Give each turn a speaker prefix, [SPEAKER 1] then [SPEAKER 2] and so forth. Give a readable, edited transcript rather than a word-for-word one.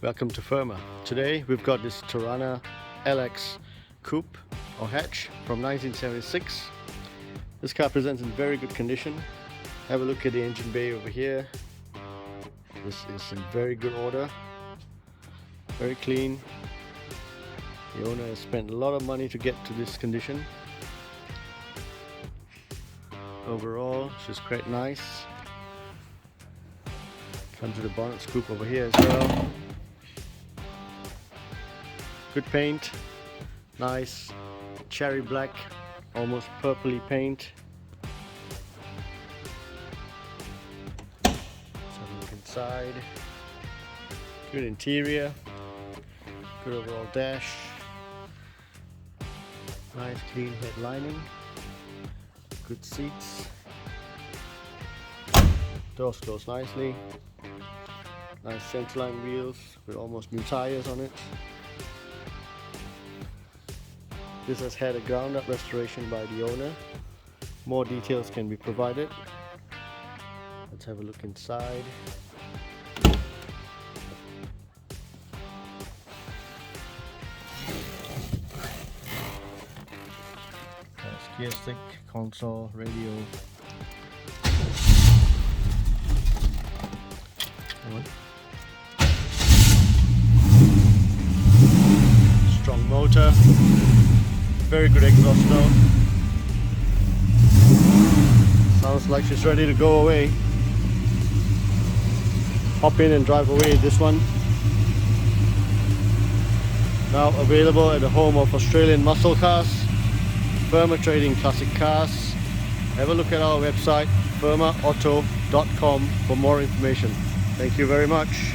[SPEAKER 1] Welcome to Firma. Today we've got this Torana LX coupe or hatch from 1976. This car presents in very good condition. Have a look at the engine bay over here. This is in very good order, very clean. The owner has spent a lot of money to get to this condition. Overall, she's quite nice. Comes with a bonnet scoop over here as well. Good paint, nice cherry black, almost purpley paint. Let's have a look inside. Good interior, good overall dash, nice clean head lining, good seats, doors close nicely, nice centerline wheels with almost new tires on it. This has had a ground up restoration by the owner. More details can be provided. Let's have a look inside. Gear stick, console, radio. Strong motor. Very good exhaust note. Sounds like she's ready to go away. Hop in and drive away this one. Now available at the home of Australian muscle cars, Firma Trading Classic Cars. Have a look at our website firmaauto.com for more information. Thank you very much.